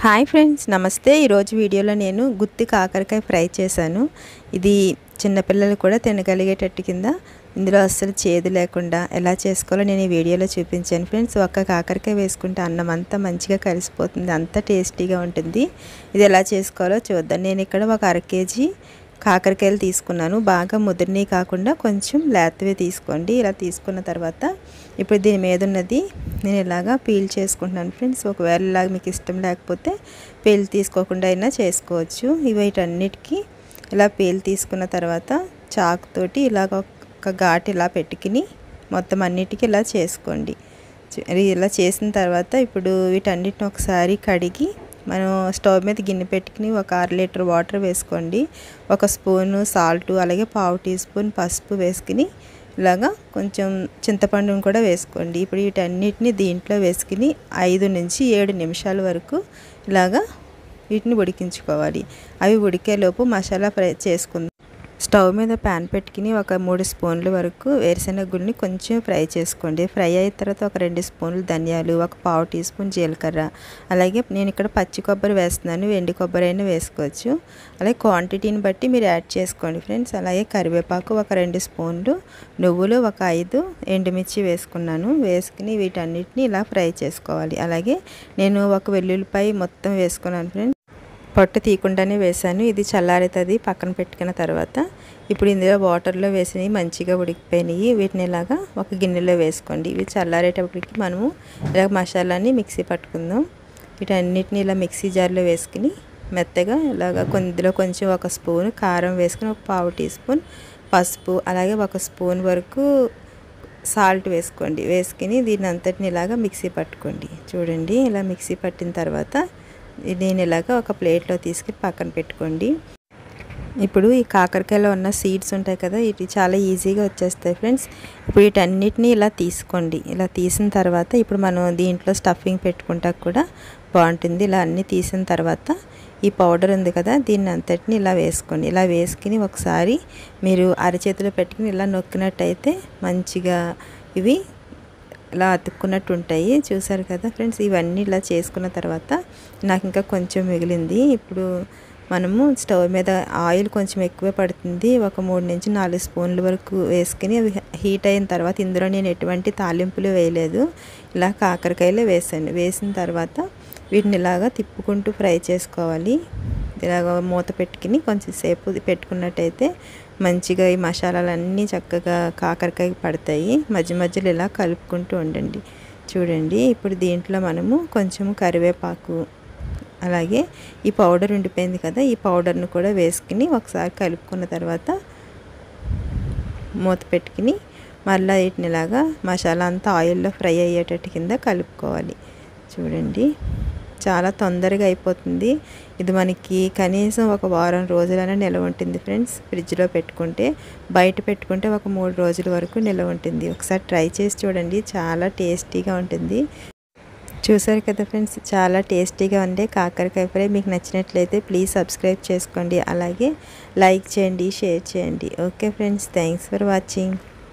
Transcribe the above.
Hi friends, నమస్తే. ఈరోజు వీడియోలో నేను గుత్తి కాకరకాయ ఫ్రై చేశాను. ఇది చిన్నపిల్లలు కూడా తినగలిగేటట్టు కింద ఇందులో అస్సలు చేదు లేకుండా ఎలా చేసుకోవాలో నేను ఈ వీడియోలో చూపించాను ఫ్రెండ్స్. ఒక్క కాకరకాయ వేసుకుంటే అన్నం అంతా మంచిగా కలిసిపోతుంది, అంత టేస్టీగా ఉంటుంది. ఇది ఎలా చేసుకోవాలో చూద్దాం. నేను ఇక్కడ ఒక 1/2 కేజీ కాకరకాయలు తీసుకున్నాను. బాగా ముదిరినవి కాకుండా కొంచెం లేతవి తీసుకోండి. ఇలా తీసుకున్న తర్వాత ఇప్పుడు దీని మీద ఉన్నది నేను ఇలాగా పీల్ చేసుకుంటున్నాను ఫ్రెండ్స్. ఒకవేళ ఇలాగ మీకు ఇష్టం లేకపోతే పీల్ తీసుకోకుండా అయినా చేసుకోవచ్చు. వీటన్నిటికీ ఇలా పీల్ తీసుకున్న తర్వాత చాకుతోటి ఇలాగ ఒక ఘాటు ఇలా పెట్టుకుని మొత్తం అన్నిటికీ ఇలా చేసుకోండి. ఇలా చేసిన తర్వాత ఇప్పుడు వీటన్నిటిని ఒకసారి కడిగి మనం స్టవ్ మీద గిన్నె పెట్టుకుని ఒక 1/2 లీటర్ వాటర్ వేసుకోండి. 1 స్పూను సాల్ట్, అలాగే 1/2 టీ స్పూన్ పసుపు వేసుకుని ఇలాగా కొంచెం చింతపండును కూడా వేసుకోండి. ఇప్పుడు వీటన్నిటిని దీంట్లో వేసుకుని 5 నుంచి 7 నిమిషాల వరకు ఇలాగా వీటిని ఉడికించుకోవాలి. అవి ఉడికేలోపు మసాలా ఫ్రై చేసుకుందాం. స్టవ్ మీద ప్యాన్ పెట్టుకుని ఒక 3 స్పూన్ల వరకు వేరుశెనగ గుళ్ళని కొంచెం ఫ్రై చేసుకోండి. ఫ్రై అయిన తర్వాత ఒక 2 స్పూన్లు ధనియాలు, ఒక 1/2 టీ స్పూన్ జీలకర్ర, అలాగే నేను ఇక్కడ పచ్చి కొబ్బరి వేస్తున్నాను, ఎండు కొబ్బరి అయినా వేసుకోవచ్చు. అలాగే క్వాంటిటీని బట్టి మీరు యాడ్ చేసుకోండి ఫ్రెండ్స్. అలాగే కరివేపాకు ఒక 2 స్పూన్లు, నువ్వులు ఒక 5 ఎండుమిర్చి వేసుకున్నాను. వేసుకుని వీటన్నిటిని ఇలా ఫ్రై చేసుకోవాలి. అలాగే నేను ఒక వెల్లుల్లిపాయ మొత్తం వేసుకున్నాను ఫ్రెండ్స్. పొట్టు తీయకుండానే వేసాను. ఇది చల్లారుతుంది పక్కన పెట్టుకున్న తర్వాత ఇప్పుడు ఇందులో వాటర్లో వేసినవి మంచిగా ఉడికిపోయినాయి. వీటిని ఇలాగా ఒక గిన్నెలో వేసుకోండి. ఇవి చల్లారేటప్పటికి మనము ఇలాగ మసాలాని మిక్సీ పట్టుకుందాం. వీటన్నిటిని ఇలా మిక్సీ జార్లో వేసుకుని మెత్తగా ఇలాగ ఇందులో కొంచెం 1 స్పూన్ కారం వేసుకుని, ఒక 1/2 టీ స్పూన్ పసుపు, అలాగే 1 స్పూన్ వరకు సాల్ట్ వేసుకోండి. వేసుకుని దీన్ని అంతటిని ఇలాగ మిక్సీ పట్టుకోండి. చూడండి, ఇలా మిక్సీ పట్టిన తర్వాత దీన్ని ఇలాగ ఒక ప్లేట్లో తీసుకుని పక్కన పెట్టుకోండి. ఇప్పుడు ఈ కాకరకాయలో ఉన్న సీడ్స్ ఉంటాయి కదా, ఇవి చాలా ఈజీగా వచ్చేస్తాయి ఫ్రెండ్స్. ఇప్పుడు వీటన్నిటిని ఇలా తీసుకోండి. ఇలా తీసిన తర్వాత ఇప్పుడు మనం దీంట్లో స్టఫింగ్ పెట్టుకుంటా కూడా బాగుంటుంది. ఇలా అన్నీ తీసిన తర్వాత ఈ పౌడర్ ఉంది కదా, దీన్ని అంతటిని ఇలా వేసుకోండి. ఇలా వేసుకుని ఒకసారి మీరు అరచేతిలో పెట్టుకుని ఇలా నొక్కినట్టయితే మంచిగా ఇవి ఇలా అతుక్కున్నట్టు ఉంటాయి. చూసారు కదా ఫ్రెండ్స్. ఇవన్నీ ఇలా చేసుకున్న తర్వాత నాకు ఇంకా కొంచెం మిగిలింది. ఇప్పుడు మనము స్టవ్ మీద ఆయిల్ కొంచెం ఎక్కువే పడుతుంది. ఒక 3 నుంచి 4 స్పూన్ల వరకు వేసుకుని అవి హీట్ అయిన తర్వాత ఇందులో నేను ఎటువంటి తాలింపులు వేయలేదు, ఇలా కాకరకాయలే వేసాను. వేసిన తర్వాత వీటిని ఇలాగా తిప్పుకుంటూ ఫ్రై చేసుకోవాలి. ఇలాగ మూత పెట్టుకుని కొంచెం సేపు పెట్టుకున్నట్టయితే మంచిగా ఈ మసాలాలన్నీ చక్కగా కాకరకాయకి పడతాయి. మధ్య మధ్యలో ఇలా కలుపుకుంటూ ఉండండి. చూడండి, ఇప్పుడు దీంట్లో మనము కొంచెం కరివేపాకు, అలాగే ఈ పౌడర్ ఉండిపోయింది కదా, ఈ పౌడర్ను కూడా వేసుకుని ఒకసారి కలుపుకున్న తర్వాత మూత పెట్టుకుని మళ్ళీ వీటిని ఇలాగా మసాలా అంతా ఆయిల్లో ఫ్రై అయ్యేటట్టు కింద కలుపుకోవాలి. చూడండి, చాలా తొందరగా అయిపోతుంది. ఇది మనకి కనీసం ఒక వారం రోజులైనా నిల్వ ఉంటుంది ఫ్రెండ్స్. ఫ్రిడ్జ్లో పెట్టుకుంటే, బయట పెట్టుకుంటే ఒక 3 రోజుల వరకు నిల్వ ఉంటుంది. ఒకసారి ట్రై చేసి చూడండి, చాలా టేస్టీగా ఉంటుంది. చూసారు కదా ఫ్రెండ్స్, చాలా టేస్టీగా ఉండే కాకరకాయ ఫ్రై. మీకు నచ్చినట్లయితే ప్లీజ్ సబ్స్క్రైబ్ చేసుకోండి, అలాగే లైక్ చేయండి, షేర్ చేయండి. Okay friends, thanks for watching.